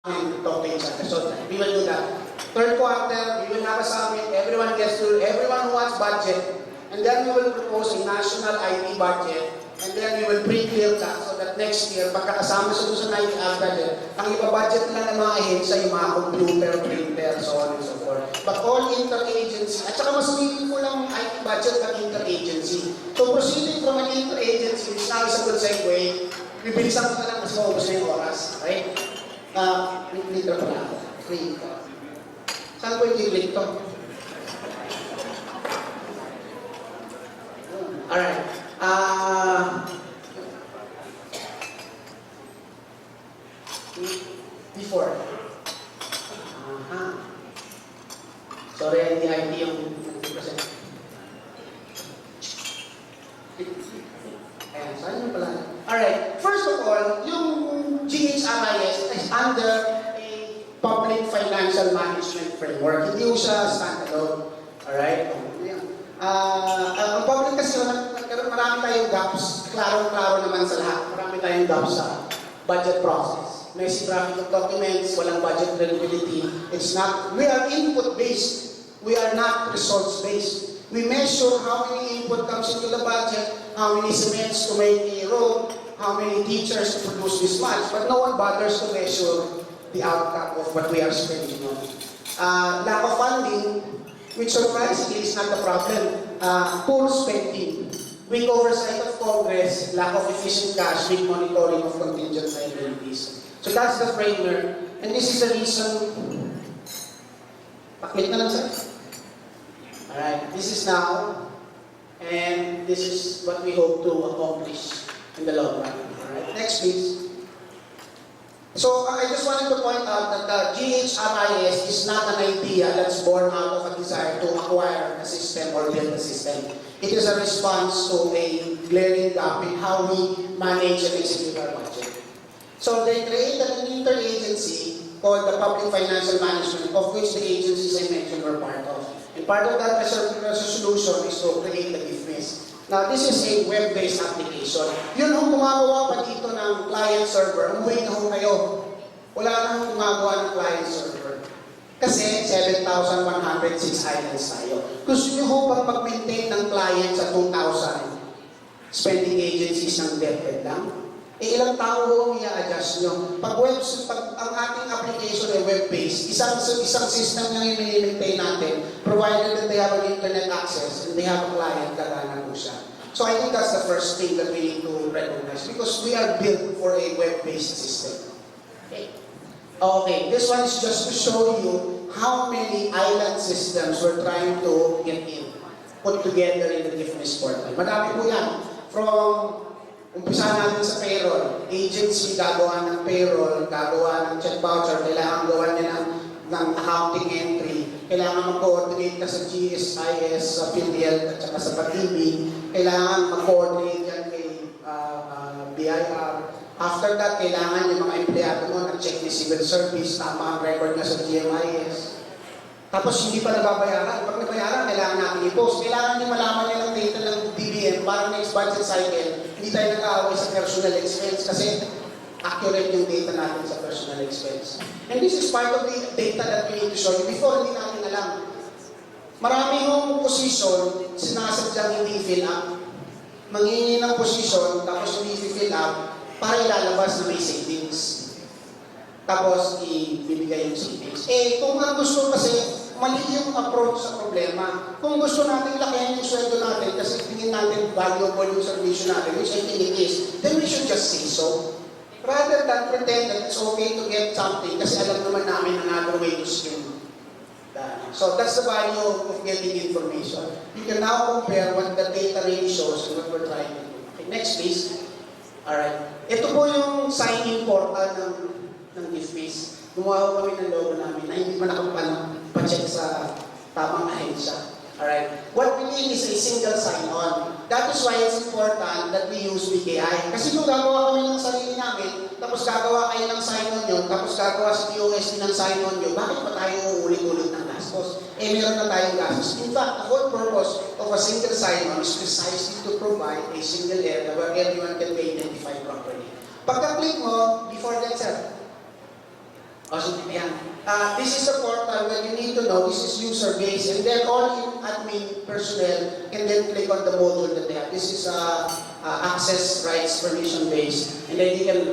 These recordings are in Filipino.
and talk to each other. So we will do that. Third quarter, we will have a summit. Everyone who wants budget, and then we will propose a national IT budget, and then we will pre-clear that so that next year, pagkakasama sa sa 90 budget, ang iba-budget lang ng mga ahensya, yung mga computer, printer, so on and so forth. But all interagency, at saka mas meaningful lang ang IT budget at interagency. So proceeding from an interagency, which now is a good segue, bibilisan ko na lang mas maubos na yung oras. Okay? Clicker pala ako. Free ko. Saan ko yung i-click to? Alright. Before. Sorry, hindi IT yung present. Ayan, saan yung pala? Alright. First of all, yung GHRIS is under a public financial management framework. Hindi siya standalone. Alright? Ang public kasi, marami tayong gaps. Klaro-klaro naman sa lahat. Marami tayong gaps sa budget process. Messy traffic of documents, walang budget credibility. It's not, we are input-based. We are not results-based. We measure how many input comes into the budget, how many cements to make a road, how many teachers to produce this much, but no one bothers to measure the outcome of what we are spending on. Lack of funding, which surprisingly is not the problem. Poor spending, weak oversight of Congress, lack of efficient cash, weak monitoring of contingent liabilities. So that's the framework, and this is the reason. Paklit na lang sir. Alright, this is now, and this is what we hope to accomplish in the long run. Alright, next please. So I just wanted to point out that the GHRIS is not an idea that's born out of a desire to acquire a system or build a system. It is a response to a glaring gap in how we manage and execute our budget. So they created an interagency called the Public Financial Management, of which the agencies I mentioned were part of. And part of that resolution is to create the GIFMIS. Now, this is a web-based application. Yun ang gumagawa pa dito ng client server. Umuwi na ho kayo. Wala na hong gumagawa ng client server. Kasi 7,106 islands tayo. Gusto nyo ho bang mag-maintain ng client sa 2,000 spending agencies ng DepEd lang? Ilang tao ho i-adjust nyo. Pag ang ating application ay web-based, isang system lang yung mini-maintain natin, provided that they have an internet access and they have a client, gagana po siya. So I think that's the first thing that we need to recognize because we are built for a web-based system. Okay, this one is just to show you how many island systems we're trying to get in, put together in the GIFMIS portal. Madami po yan. From umpisa natin sa payroll, agency gagawa ng payroll, gagawa ng check voucher, kailangan gawa niya ng accounting entry, kailangan mag-coordinate ka sa GSIS, sa PhilHealth at saka sa PATIB, kailangan mag-coordinate yan kay BIR. After that, kailangan yung mga empleyado mo nag-check ni civil service, tama ang record na sa GMIS. Tapos hindi pa nababayaran. Pag nabayaran, kailangan natin i-post. Kailangan nyo malaman nyo ng data ng DBM para next budget cycle, hindi tayo nag-aaway sa personal expense kasi accurate yung data natin sa personal expense. And this is part of the data that we need to show you. Before, hindi natin alam. Marami yung position, sinasadyang hindi fill up. Manghingi ng position, tapos hindi fill up, para ilalabas na may savings. Tapos, ibibigay yung savings. Kung ang gusto kasi, mali yung approach sa problema. Kung gusto natin lakihan yung sweldo natin kasi tingin natin valuable yung service natin, which I think it is, then we should just say so. Rather than pretend that it's okay to get something kasi alam naman namin another way to skin. So that's the value of getting information. You can now compare what the data really shows and what we're trying to do. Okay, next please. Alright. Ito po yung sign-in portal ng GIFMIS. Gumawa kami ng logo namin na hindi pa nakapag-check sa tamang ahensya. Alright? What we need is a single sign-on. That is why it's important that we use BKI. Kasi kung gagawa kami ng sarili namin, tapos gagawa kayo ng sign-on nyo, tapos gagawa sa POSD ng sign-on nyo, bakit pa tayo ulit-ulit ng gastos? Meron na tayong gastos. In fact, the whole purpose of a single sign-on is precisely to provide a single area where everyone can be identified properly. Pagka-click mo, before that, sir, Awesome. Yan. This is a portal where you need to know this is user base, and then all in admin personnel can then click on the module that they have. This is access rights permission based, and then you can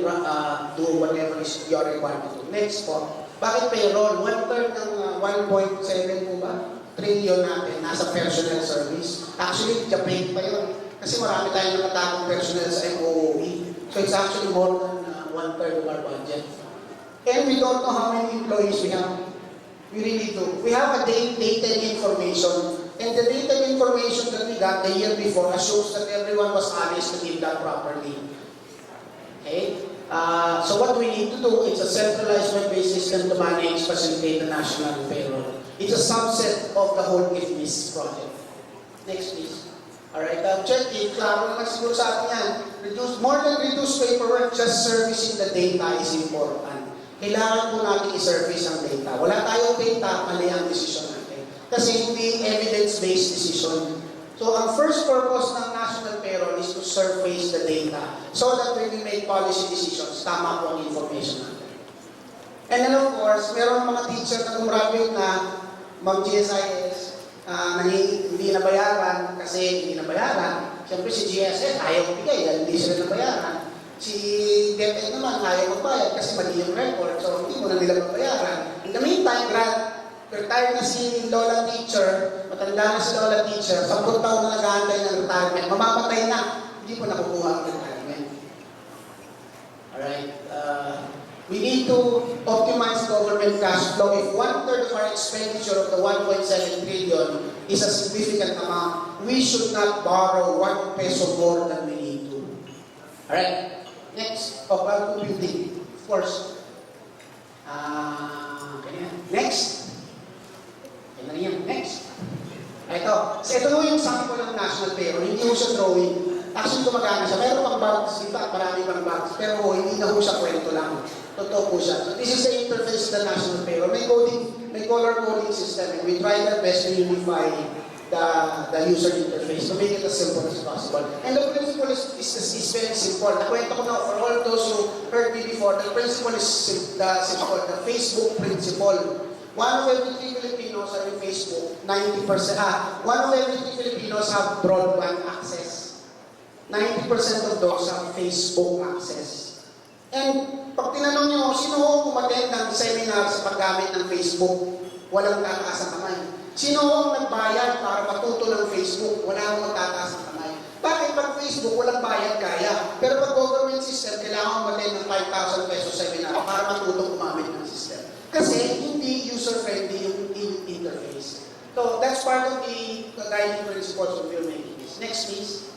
do whatever is your requirement to. Next po, bakit payroll? 1/3 ng 1.7 po ba? Trillion natin nasa personnel service. Actually, Japan pa yun. Kasi marami tayong nakatakong personnel sa MOOE. So it's actually more than 1/3 of our budget. And we don't know how many employees we have. We really do. We have a dated information. And the dated information that we got the year before shows that everyone was honest to give that properly. Okay? So what we need to do is a centralized web-based system to manage, facilitate the national payroll. It's a subset of the whole IFMIS project. Next, please. Alright, check it. Klaro naman siguro sa atin yan. More than reduce paperwork, just servicing the data is important. Kailangan po natin i-service ang data. Wala tayong data, mali ang decision natin. Kasi hindi evidence-based decision. So, ang first purpose ng national payroll is to surface the data so that when we make policy decisions, tama po ang information natin. And then of course, meron mga teacher na gumraduate na mag-GSIS, hindi nabayaran kasi hindi nabayaran. Siyempre si GSS ayaw magbigay dahil hindi sila nabayaran. Si DepEd naman ayaw magbayad kasi mali yung record, so hindi mo na nila mabayaran. In the meantime, retired na si Lola teacher, matanda na si Lola teacher, 10 taon na nag-aantay ng retirement, mamamatay na, hindi po nakukuha ang retirement. Alright, we need to optimize government cash flow. If 1/3 of our expenditure of the 1.7 trillion is a significant amount, we should not borrow 1 peso more than we need to. Alright. Next, cloud computing. Of course. Next. Yan. Next. Ito. So, ito yung sample ng national payroll. Hindi ho siya drawing. Actually, gumagana siya. Meron pang bugs. In fact, marami pang bugs. Pero hindi na ho siya kwento lang. Totoo po siya. So, this is the interface of the national payroll. May color coding system. And we try our best to unify the user interface to make it as simple as possible. And the principle is very simple. Nakwento ko na for all those who heard me before, the principle is simple, the Facebook principle. One of every 3 Filipinos are in Facebook, 90%. One of every 3 Filipinos have broadband access. 90% of those have Facebook access. And pag tinanong nyo, sino ho umattend ng seminar sa paggamit ng Facebook? Walang tataas ang kamay. Sino ang nagbayad para matuto ng Facebook? Wala akong magtataas ng kamay. Bakit pag Facebook, walang bayad kaya? Pero pag government system, kailangan mag-attend ng 5,000 pesos seminar para matutong gumamit ng system. Kasi hindi user-friendly yung interface. So that's part of the guiding principles of filmmaking. Next, please.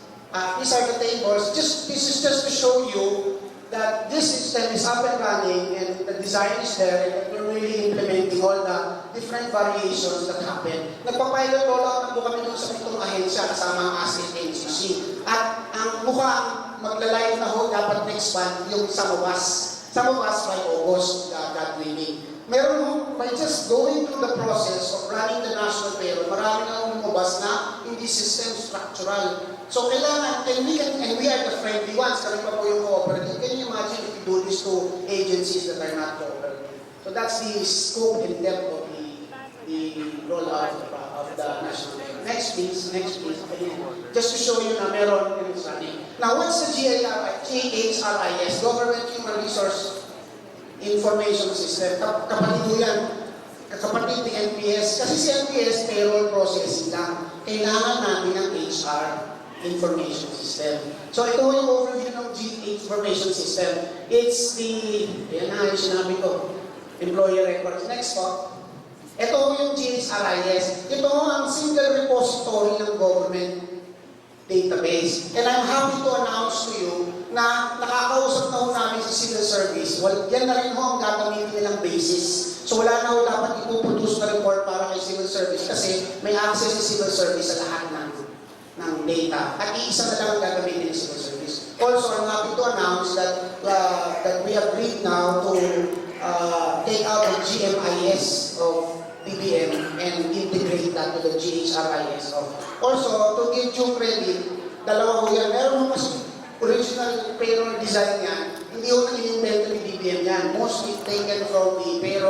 These are the tables. This is just to show you that this system is up and running and the design is there and we're really implementing all the different variations that happen. Nagpa-pilot rollout na po kami doon sa 7 ahensya kasama ang ASIC NCC. At ang mukhang magla-live na ho dapat next month yung sa Mawas. Sa Mawas by August, God willing. Meron ho, by just going through the process of running the national payroll, marami na lumabas na hindi system structural. So kailangan, and we are the friendly ones, kami pa po yung cooperative. Can you imagine if we do this to agencies that are not cooperative? So that's the scope and depth of the rollout of the national payroll. Next please. Just to show you na meron in it's running. Now what's the GHRIS, Government Human Resource Information System? Kapatid mo yan. Kapatid ni NPS. Kasi si NPS payroll processing lang. Kailangan namin ng HR information system. So ito yung overview ng information system. It's yan na yung sinabi ko, employee records. Next po. Ito yung GHRIS. Ito ang single repository ng government database. And I'm happy to announce to you na nakakausap na ho namin sa civil service. Well, yan na rin ho ang gagamitin nilang basis. So wala na ho dapat ipuproduce na report para kay civil service kasi may access sa civil service sa lahat ng data. At iisa na lang ang gagamitin ng civil service. Also, I'm happy to announce that we agreed now to take out the GMIS of DBM and integrate that to the GHRIS of. Also, to give due credit, dalawa ho yan. Meron ho mas original payroll design yan. Hindi ho nang in-invento ni DBM. BBM yan. Mostly taken from the payroll